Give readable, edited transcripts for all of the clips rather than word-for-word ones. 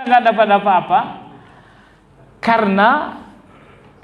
nggak dapat apa-apa, karena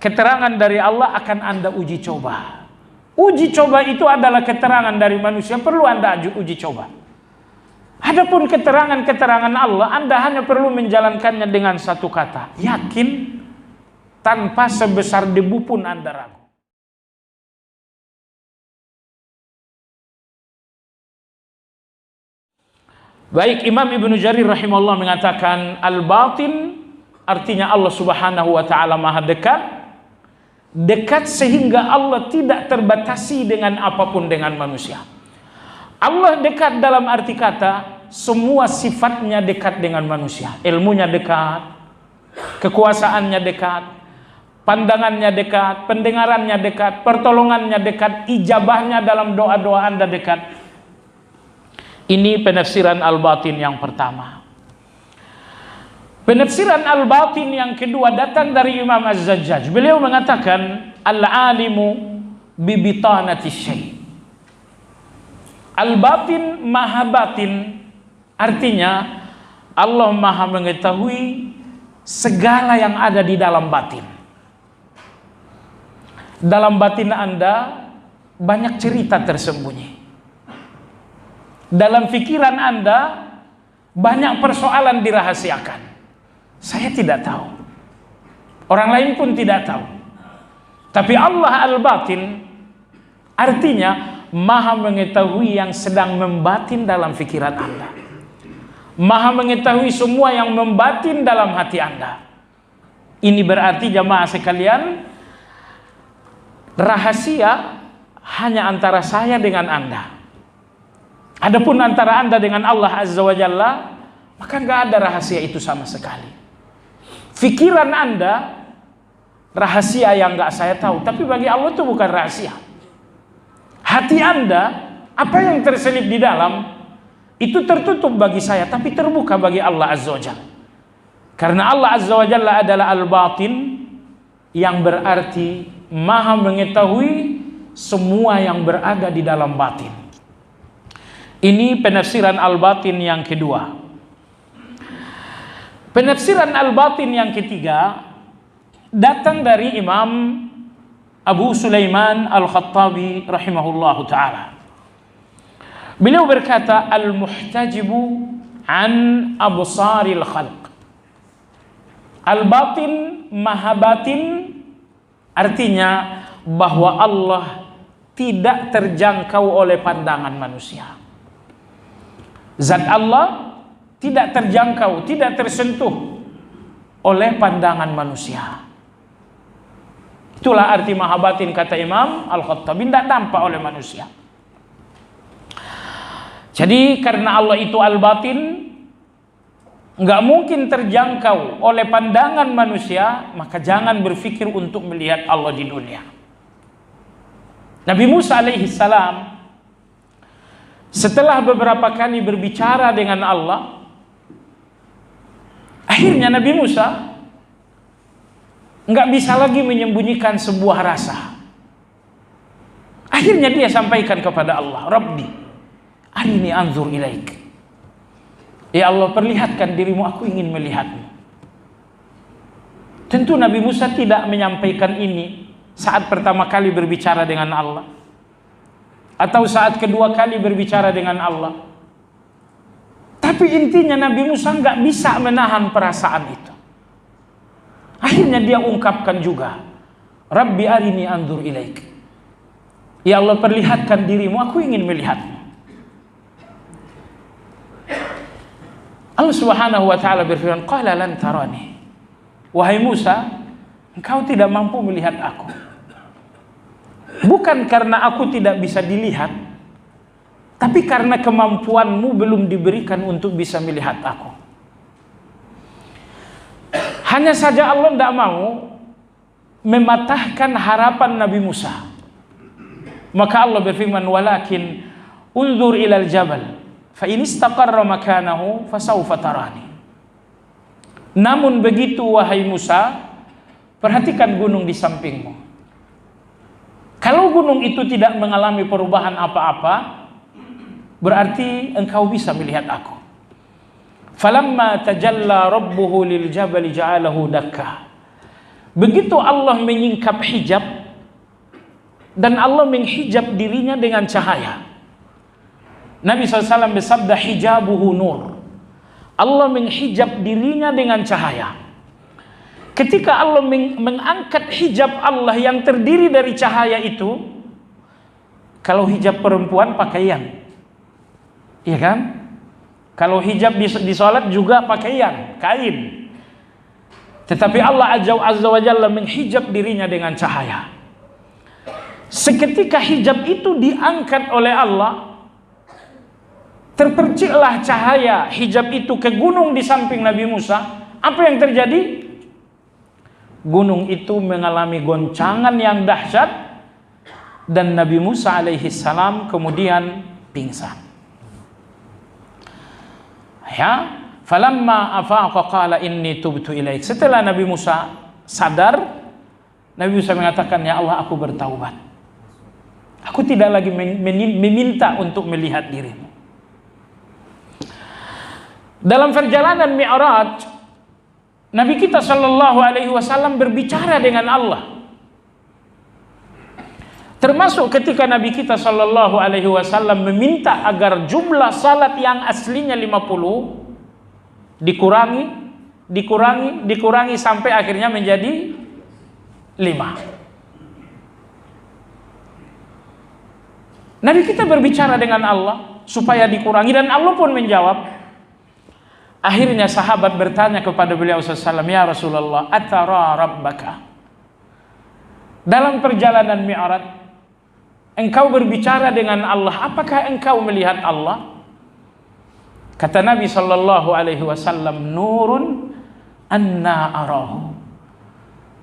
keterangan dari Allah akan Anda uji coba. Uji coba itu adalah keterangan dari manusia, perlu Anda uji coba. Adapun keterangan-keterangan Allah, Anda hanya perlu menjalankannya dengan satu kata, yakin, tanpa sebesar debu pun Anda ragu. Baik, Imam Ibnu Jarir rahimahullah mengatakan al-batin artinya Allah Subhanahu wa taala Maha dekat. Dekat sehingga Allah tidak terbatasi dengan apapun dengan manusia. Allah dekat dalam arti kata semua sifatnya dekat dengan manusia. Ilmunya dekat, kekuasaannya dekat, pandangannya dekat, pendengarannya dekat, pertolongannya dekat, ijabahnya dalam doa-doa Anda dekat. Ini penafsiran al-batin yang pertama. Penafsiran al-batin yang kedua datang dari Imam Az-Zajjaj. Beliau mengatakan al-alimu bibitanati syai'. Al-batin maha batin, artinya Allah maha mengetahui segala yang ada di dalam batin. Dalam batin Anda banyak cerita tersembunyi. Dalam pikiran Anda banyak persoalan dirahasiakan. Saya tidak tahu, orang lain pun tidak tahu. Tapi Allah al-batin artinya maha mengetahui yang sedang membatin dalam pikiran Anda, maha mengetahui semua yang membatin dalam hati Anda. Ini berarti jamaah sekalian, rahasia hanya antara saya dengan Anda. Adapun antara Anda dengan Allah Azza wa Jalla, maka nggak ada rahasia itu sama sekali. Pikiran Anda rahasia yang nggak saya tahu, tapi bagi Allah itu bukan rahasia. Hati Anda, apa yang terselip di dalam itu tertutup bagi saya, tapi terbuka bagi Allah Azza wa Jalla. Karena Allah Azza wa Jalla adalah al-batin, yang berarti maha mengetahui semua yang berada di dalam batin. Ini penafsiran al-batin yang kedua. Penafsiran al-batin yang ketiga datang dari Imam Abu Sulaiman Al-Khattabi rahimahullahu ta'ala. Beliau berkata, al-muhtajibu an absaril khalq. Al-batin, maha batin, artinya bahwa Allah tidak terjangkau oleh pandangan manusia. Zat Allah tidak terjangkau, tidak tersentuh oleh pandangan manusia. Itulah arti maha batin kata Imam Al-Khattabi, tidak nampak oleh manusia. Jadi karena Allah itu al-batin, nggak mungkin terjangkau oleh pandangan manusia, maka jangan berpikir untuk melihat Allah di dunia. Nabi Musa alaihi salam setelah beberapa kali berbicara dengan Allah, akhirnya Nabi Musa nggak bisa lagi menyembunyikan sebuah rasa. Akhirnya dia sampaikan kepada Allah, Rabbi, arini anzur ilaik. Ya Allah, perlihatkan dirimu, aku ingin melihatmu. Tentu Nabi Musa tidak menyampaikan ini saat pertama kali berbicara dengan Allah, atau saat kedua kali berbicara dengan Allah. Tapi intinya Nabi Musa nggak bisa menahan perasaan itu. Akhirnya dia ungkapkan juga, Rabbi arini anzur ilaik. Ya Allah, perlihatkan dirimu, aku ingin melihatmu. Allah Subhanahu wa ta'ala berfirman, qala lan tarani. Wahai Musa, engkau tidak mampu melihat aku. Bukan karena aku tidak bisa dilihat, tapi karena kemampuanmu belum diberikan untuk bisa melihat aku. Hanya saja Allah tidak mau mematahkan harapan Nabi Musa. Maka Allah berfirman, walakin unzur ilal jabal fa in istaqarra makanahu fasawfa tarani. Namun begitu wahai Musa, perhatikan gunung di sampingmu. Kalau gunung itu tidak mengalami perubahan apa-apa, berarti engkau bisa melihat aku. Falamma tajalla rabbuhu lil jabali ja'alahu dakka. Begitu Allah menyingkap hijab dan Allah menghijab dirinya dengan cahaya. Nabi SAW bersabda, hijabuhu nur. Allah menghijab dirinya dengan cahaya. Ketika Allah mengangkat hijab Allah yang terdiri dari cahaya itu, kalau hijab perempuan pakaian, iya kan? Kalau hijab di sholat juga pakaian, kain. Tetapi Allah Azza wa Jalla menghijab dirinya dengan cahaya. Seketika hijab itu diangkat oleh Allah, terperciklah cahaya hijab itu ke gunung di samping Nabi Musa. Apa yang terjadi? Gunung itu mengalami goncangan yang dahsyat dan Nabi Musa alaihi salam kemudian pingsan. Ya, falamma afaqa qala inni tubtu ilaik. Setelah Nabi Musa sadar, Nabi Musa mengatakan, ya Allah, aku bertaubat. Aku tidak lagi meminta untuk melihat dirimu. Dalam perjalanan Mi'raj, Nabi kita sallallahu alaihi wasallam berbicara dengan Allah. Termasuk ketika Nabi kita sallallahu alaihi wasallam meminta agar jumlah salat yang aslinya 50 dikurangi sampai akhirnya menjadi 5. Nabi kita berbicara dengan Allah supaya dikurangi dan Allah pun menjawab. Akhirnya sahabat bertanya kepada beliau sallallahu alaihi wasallam, ya Rasulullah, atara rabbaka? Dalam perjalanan Mi'raj engkau berbicara dengan Allah, apakah engkau melihat Allah? Kata Nabi sallallahu alaihi wasallam, nurun anna arahu.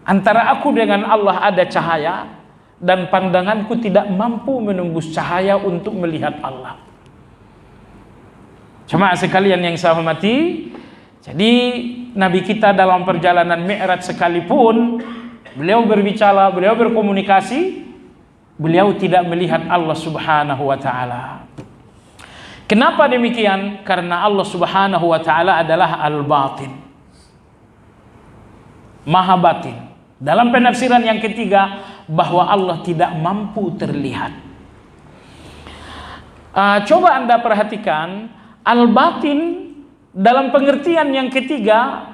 Antara aku dengan Allah ada cahaya dan pandanganku tidak mampu menembus cahaya untuk melihat Allah. Jemaah sekalian yang saya hormati, jadi Nabi kita dalam perjalanan Mi'raj sekalipun beliau berbicara, beliau berkomunikasi, beliau tidak melihat Allah Subhanahu wa taala. Kenapa demikian? Karena Allah Subhanahu wa taala adalah al-batin, maha batin. Dalam penafsiran yang ketiga, bahwa Allah tidak mampu terlihat. Coba Anda perhatikan, al-batin dalam pengertian yang ketiga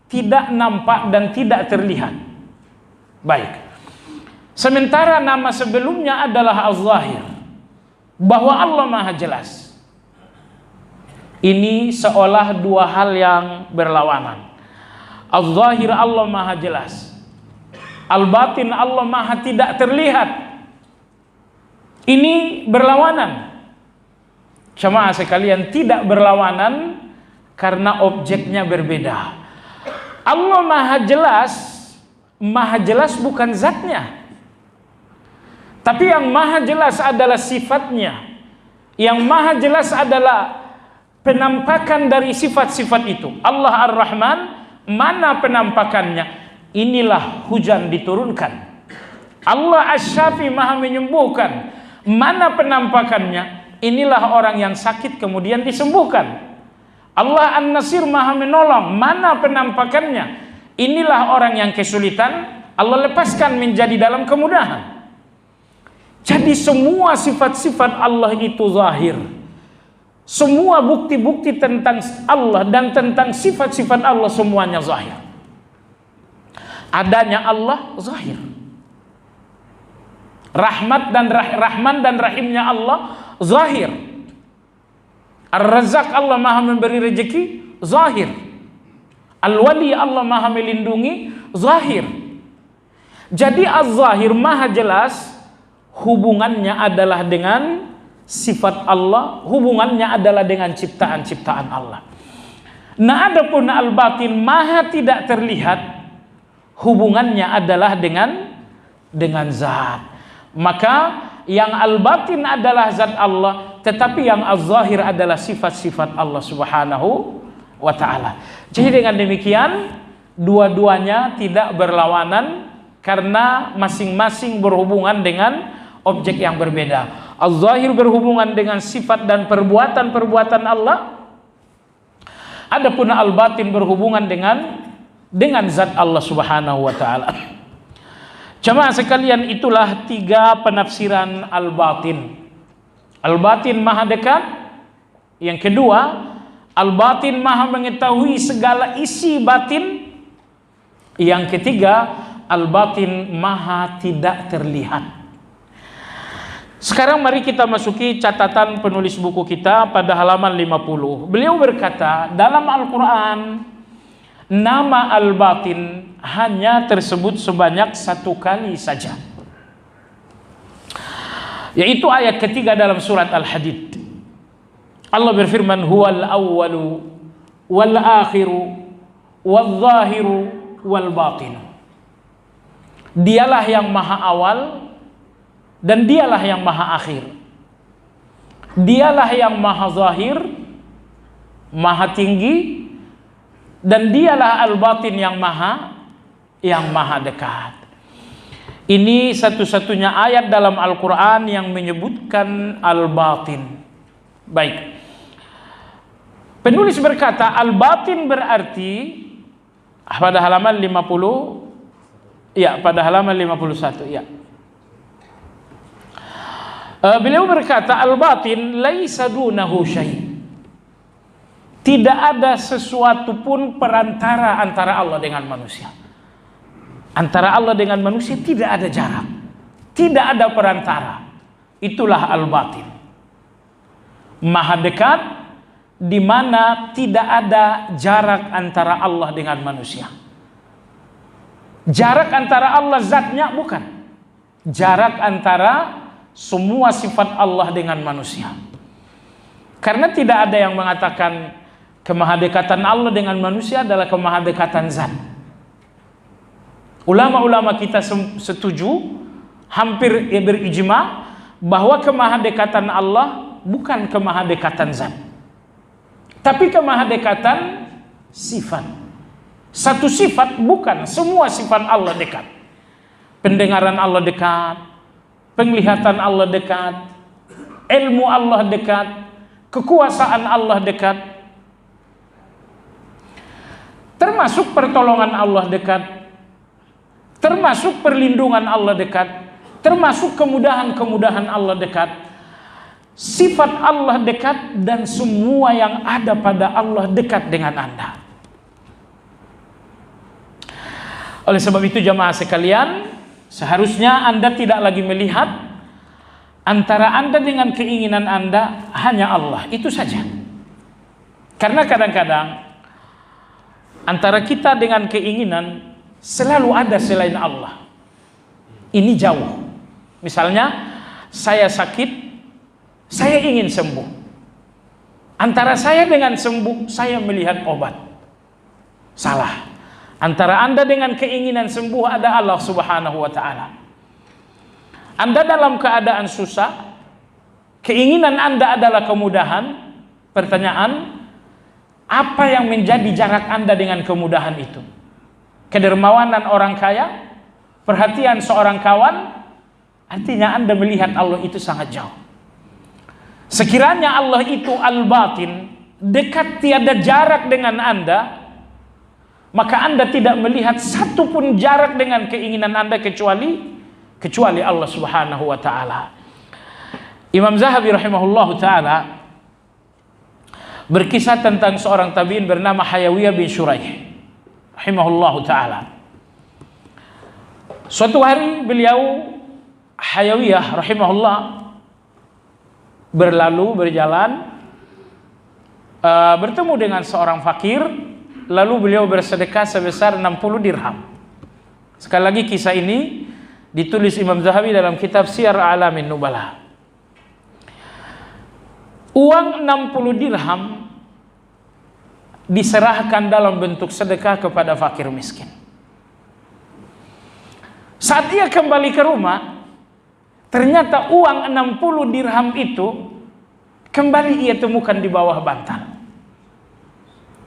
tidak nampak dan tidak terlihat. Baik. Sementara nama sebelumnya adalah az-zahir, bahwa Allah maha jelas. Ini seolah dua hal yang berlawanan. Az-zahir Allah maha jelas, al-batin Allah maha tidak terlihat. Ini berlawanan. Jemaah sekalian, tidak berlawanan karena objeknya berbeda. Allah maha jelas bukan zatnya, tapi yang maha jelas adalah sifatnya. Yang maha jelas adalah penampakan dari sifat-sifat itu. Allah Ar-Rahman, mana penampakannya? Inilah hujan diturunkan. Allah Asy-Syafi, maha menyembuhkan. Mana penampakannya? Inilah orang yang sakit kemudian disembuhkan. Allah An-Nasir, maha menolong. Mana penampakannya? Inilah orang yang kesulitan, Allah lepaskan menjadi dalam kemudahan. Jadi semua sifat-sifat Allah itu zahir. Semua bukti-bukti tentang Allah dan tentang sifat-sifat Allah semuanya zahir. Adanya Allah zahir. Rahman dan Rahimnya Allah zahir. Ar-Razzaq, Allah maha memberi rezeki, zahir. Al-Wali, Allah maha melindungi, zahir. Jadi az-zahir maha jelas, hubungannya adalah dengan sifat Allah, hubungannya adalah dengan ciptaan-ciptaan Allah. Nah, adapun al-batin maha tidak terlihat, hubungannya adalah dengan zat. Maka yang al-batin adalah zat Allah, tetapi yang az-zahir adalah sifat-sifat Allah Subhanahu wa ta'ala. Jadi dengan demikian, dua-duanya tidak berlawanan karena masing-masing berhubungan dengan objek yang berbeda. Az-zahir berhubungan dengan sifat dan perbuatan-perbuatan Allah. Adapun al-batin berhubungan dengan zat Allah Subhanahu wa taala. Jemaah sekalian, itulah 3 penafsiran al-batin. Al-batin maha dekat. Yang kedua, al-batin maha mengetahui segala isi batin. Yang ketiga, al-batin maha tidak terlihat. Sekarang mari kita masuki catatan penulis buku kita pada halaman 50. Beliau berkata, dalam Al-Quran nama al-batin hanya tersebut sebanyak 1 kali saja, yaitu ayat ketiga dalam surat Al-Hadid. Allah berfirman, huwal awwalu wal akhiru wal zahiru wal batinu. Dialah yang maha awal dan dialah yang maha akhir. Dialah yang maha zahir, maha tinggi, dan dialah al-batin yang maha dekat. Ini satu-satunya ayat dalam Al-Quran yang menyebutkan al-batin. Baik. Penulis berkata al-batin berarti pada halaman 50, ya, pada halaman 51, ya. Beliau berkata al-batin laisa dunahu syai'. Tidak ada sesuatu pun perantara antara Allah dengan manusia. Antara Allah dengan manusia tidak ada jarak, tidak ada perantara. Itulah al-batin. Maha dekat, di mana tidak ada jarak antara Allah dengan manusia. Jarak antara Allah zatnya bukan. Jarak antara semua sifat Allah dengan manusia. Karena tidak ada yang mengatakan kemahadekatan Allah dengan manusia adalah kemahadekatan zat. Ulama-ulama kita setuju, hampir berijma bahwa kemahadekatan Allah bukan kemahadekatan zat, tapi kemahadekatan sifat. Satu sifat bukan, semua sifat Allah dekat. Pendengaran Allah dekat, penglihatan Allah dekat, ilmu Allah dekat, kekuasaan Allah dekat, termasuk pertolongan Allah dekat, termasuk perlindungan Allah dekat, termasuk kemudahan-kemudahan Allah dekat. Sifat Allah dekat dan semua yang ada pada Allah dekat dengan Anda. Oleh sebab itu jamaah sekalian, seharusnya Anda tidak lagi melihat antara Anda dengan keinginan Anda hanya Allah, itu saja. Karena kadang-kadang antara kita dengan keinginan selalu ada selain Allah. Ini jauh. Misalnya saya sakit, saya ingin sembuh. Antara saya dengan sembuh, saya melihat obat. Salah. Antara Anda dengan keinginan sembuh ada Allah Subhanahu wa ta'ala. Anda dalam keadaan susah, keinginan Anda adalah kemudahan. Pertanyaan, apa yang menjadi jarak Anda dengan kemudahan itu? Kedermawanan orang kaya, perhatian seorang kawan, artinya Anda melihat Allah itu sangat jauh. Sekiranya Allah itu al-batin, dekat tiada jarak dengan Anda, maka Anda tidak melihat satu pun jarak dengan keinginan Anda kecuali Allah Subhanahu wa ta'ala. Imam Zahabi rahimahullahu ta'ala berkisah tentang seorang tabi'in bernama Hayawiyah bin Shuraih rahimahullahu ta'ala. Suatu hari beliau Hayawiyah rahimahullah berjalan bertemu dengan seorang fakir, lalu beliau bersedekah sebesar 60 dirham. Sekali lagi kisah ini ditulis Imam Zahabi dalam kitab Siyar A'lamin Nubala. Uang 60 dirham diserahkan dalam bentuk sedekah kepada fakir miskin. Saat ia kembali ke rumah, ternyata uang 60 dirham itu kembali ia temukan di bawah bantal.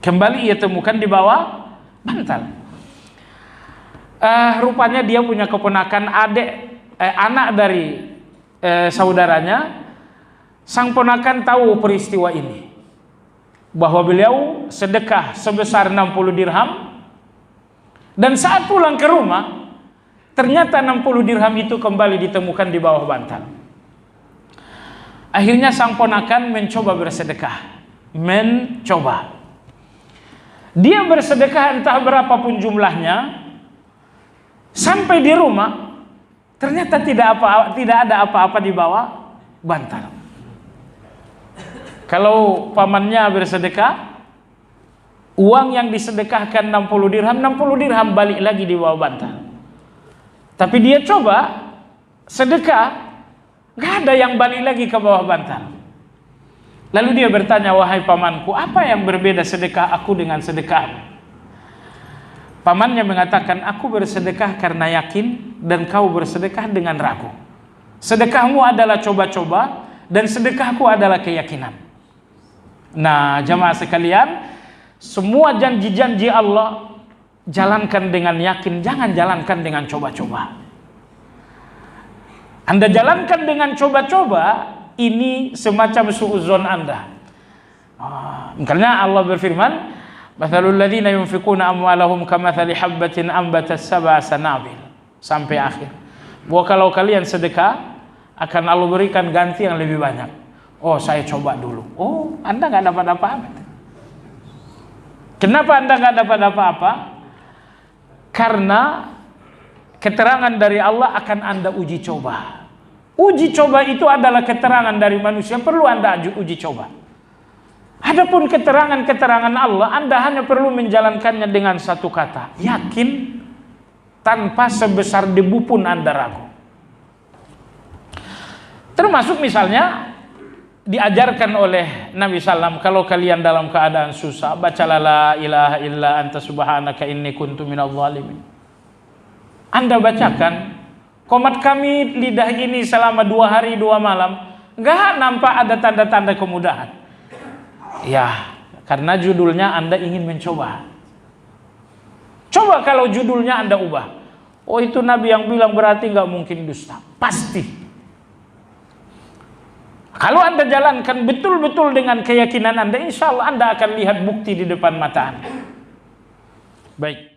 Kembali ia temukan di bawah bantal. Rupanya dia punya keponakan anak dari saudaranya. Sang ponakan tahu peristiwa ini. bahwa beliau sedekah sebesar 60 dirham, dan saat pulang ke rumah ternyata 60 dirham itu kembali ditemukan di bawah bantal. Akhirnya sang ponakan mencoba bersedekah, dia bersedekah entah berapapun jumlahnya, sampai di rumah ternyata tidak ada apa-apa di bawah bantal. Kalau pamannya bersedekah, uang yang disedekahkan 60 dirham balik lagi di bawah bantal. Tapi dia coba sedekah, gak ada yang balik lagi ke bawah bantal. Lalu dia bertanya, wahai pamanku, apa yang berbeda sedekah aku dengan sedekahmu? Pamannya mengatakan, aku bersedekah karena yakin dan kau bersedekah dengan ragu. Sedekahmu adalah coba-coba dan sedekahku adalah keyakinan. Nah, jamaah sekalian, semua janji-janji Allah jalankan dengan yakin, jangan jalankan dengan coba-coba. Anda jalankan dengan coba-coba, ini semacam suudzon Anda. Makanya Allah berfirman, mathalul ladzina yunfikuna amwalahum kamathali habbatin ambatat sab'a sanabil, sampai akhir. Bahwa kalau kalian sedekah, akan Allah berikan ganti yang lebih banyak. Oh, saya coba dulu. Oh, Anda nggak dapat apa-apa. Kenapa Anda nggak dapat apa-apa? Karena keterangan dari Allah akan Anda uji coba. Uji coba itu adalah keterangan dari manusia, perlu Anda uji coba. Adapun keterangan-keterangan Allah, Anda hanya perlu menjalankannya dengan satu kata, yakin, tanpa sebesar debu pun Anda ragu. Termasuk misalnya diajarkan oleh Nabi SAW, kalau kalian dalam keadaan susah, bacalah la ilaha illa anta subhanaka inni kuntu minadh dhalimin. Anda bacakan, komat kami lidah ini selama 2 hari 2 malam, enggak nampak ada tanda-tanda kemudahan. Ya, karena judulnya Anda ingin mencoba. Coba kalau judulnya Anda ubah. Oh, itu Nabi yang bilang, berarti nggak mungkin dusta. Pasti. Kalau Anda jalankan betul-betul dengan keyakinan Anda, insya Allah Anda akan lihat bukti di depan mata Anda. Baik.